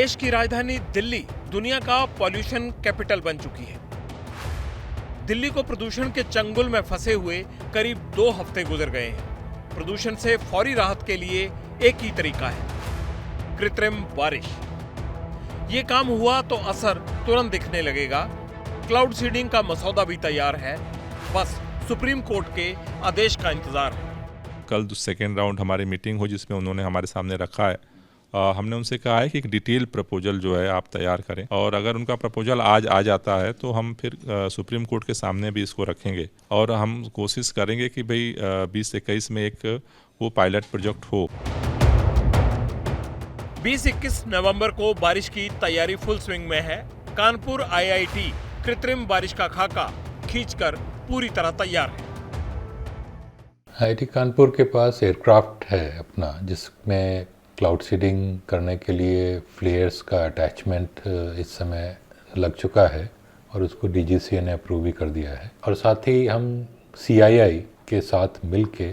देश की राजधानी दिल्ली दुनिया का पॉल्यूशन कैपिटल बन चुकी है। दिल्ली को प्रदूषण के चंगुल में फंसे हुए करीब 2 हफ्ते गुजर गए हैं। प्रदूषण से फौरी राहत के लिए एक ही तरीका है, कृत्रिम बारिश। ये काम हुआ तो असर तुरंत दिखने लगेगा। क्लाउड सीडिंग का मसौदा भी तैयार है, बस सुप्रीम कोर्ट के आदेश का इंतजार है। कल सेकेंड राउंड हमारी मीटिंग हुई जिसमें उन्होंने हमारे सामने रखा है। हमने उनसे कहा है कि एक डिटेल प्रपोजल जो है आप तैयार करें, और अगर उनका प्रपोजल आज आ जाता है तो हम फिर सुप्रीम कोर्ट के सामने भी इसको रखेंगे और हम कोशिश करेंगे कि भाई 20-21 में एक वो पायलट प्रोजेक्ट हो। 20-21 नवंबर को बारिश की तैयारी फुल स्विंग में है। कानपुर IIT कृत्रिम बारिश का खाका खींचकर पूरी तरह तैयार है। IIT कानपुर के पास एयरक्राफ्ट है अपना, जिसमें क्लाउड सीडिंग करने के लिए फ्लेयर्स का अटैचमेंट इस समय लग चुका है और उसको DGCA ने अप्रूव भी कर दिया है। और साथ ही हम CII के साथ मिलके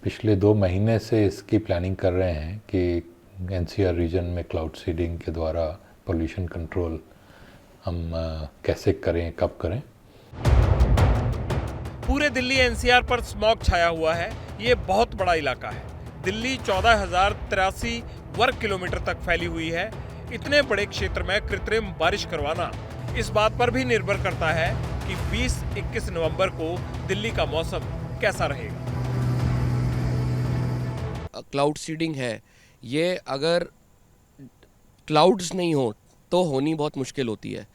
पिछले 2 महीने से इसकी प्लानिंग कर रहे हैं कि NCR रीजन में क्लाउड सीडिंग के द्वारा पोल्यूशन कंट्रोल हम कैसे करें, कब करें। पूरे दिल्ली NCR पर स्मॉग छाया हुआ है। ये बहुत बड़ा इलाका है। दिल्ली 14,083 वर्ग किलोमीटर तक फैली हुई है। इतने बड़े क्षेत्र में कृत्रिम बारिश करवाना इस बात पर भी निर्भर करता है कि 20-21 नवंबर को दिल्ली का मौसम कैसा रहेगा। क्लाउड सीडिंग है, ये अगर क्लाउड्स नहीं हो तो होनी बहुत मुश्किल होती है।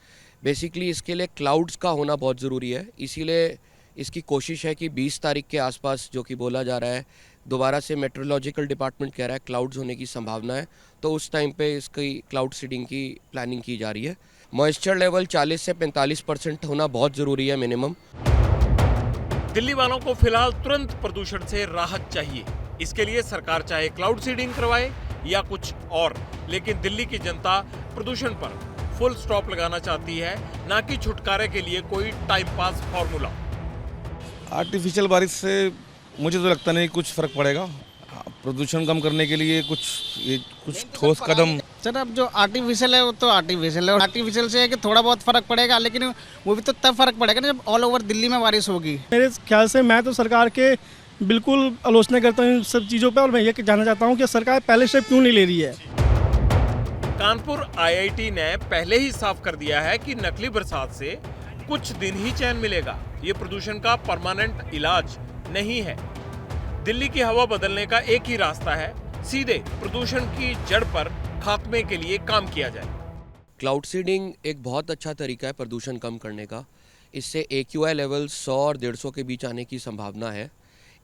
बेसिकली इसके लिए क्लाउड्स का होना बहुत ज़रूरी है। इसीलिए इसकी कोशिश है कि 20 तारीख के आसपास, जो कि बोला जा रहा है, दोबारा से मेट्रोलॉजिकल डिपार्टमेंट कह रहा है क्लाउड्स होने की संभावना है, तो उस टाइम पे इसकी क्लाउड सीडिंग की प्लानिंग की जा रही है। मॉइस्चर लेवल 40 से 45% होना बहुत ज़रूरी है मिनिमम। दिल्ली वालों को फिलहाल तुरंत प्रदूषण से राहत चाहिए। इसके लिए सरकार चाहे क्लाउड सीडिंग करवाए या कुछ और, लेकिन दिल्ली की जनता प्रदूषण पर फुल स्टॉप लगाना चाहती है, ना कि छुटकारे के लिए कोई टाइम पास फॉर्मूला। आर्टिफिशियल बारिश से मुझे तो लगता नहीं कुछ फर्क पड़ेगा। प्रदूषण कम करने के लिए कुछ ठोस कदम। सर, अब जो आर्टिफिशियल है वो तो आर्टिफिशियल है, और आर्टिफिशियल से है कि थोड़ा बहुत फर्क पड़ेगा, लेकिन वो भी तो तब फर्क पड़ेगा ना जब ऑल ओवर दिल्ली में बारिश होगी। मेरे ख्याल से मैं तो सरकार के बिल्कुल आलोचना करता हूँ इन सब चीज़ों पे, और मैं ये जानना चाहता हूँ कि सरकार पहले स्टेप क्यों नहीं ले रही है। कानपुर IIT ने पहले ही साफ कर दिया है कि नकली बरसात से कुछ दिन ही चैन मिलेगा। ये प्रदूषण का परमानेंट इलाज नहीं है। दिल्ली की हवा बदलने का एक ही रास्ता है, सीधे प्रदूषण की जड़ पर खात्मे के लिए काम किया जाए। क्लाउड सीडिंग एक बहुत अच्छा तरीका है प्रदूषण कम करने का। इससे AQI लेवल 100 और 150 के बीच आने की संभावना है।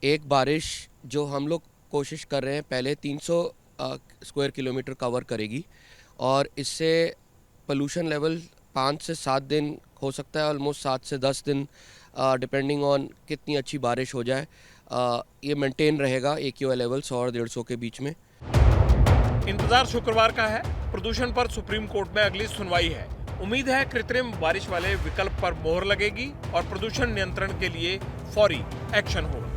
एक बारिश जो हम लोग कोशिश कर रहे हैं पहले 300 स्क्वायर किलोमीटर कवर करेगी, और इससे पोल्यूशन लेवल 5 से 7 दिन हो सकता है, ऑलमोस्ट 7 से 10 दिन, डिपेंडिंग ऑन कितनी अच्छी बारिश हो जाए, ये मेंटेन रहेगा AQI लेवल 100 और 150 के बीच में। इंतजार शुक्रवार का है। प्रदूषण पर सुप्रीम कोर्ट में अगली सुनवाई है। उम्मीद है कृत्रिम बारिश वाले विकल्प पर मोहर लगेगी और प्रदूषण नियंत्रण के लिए फौरी एक्शन होगा।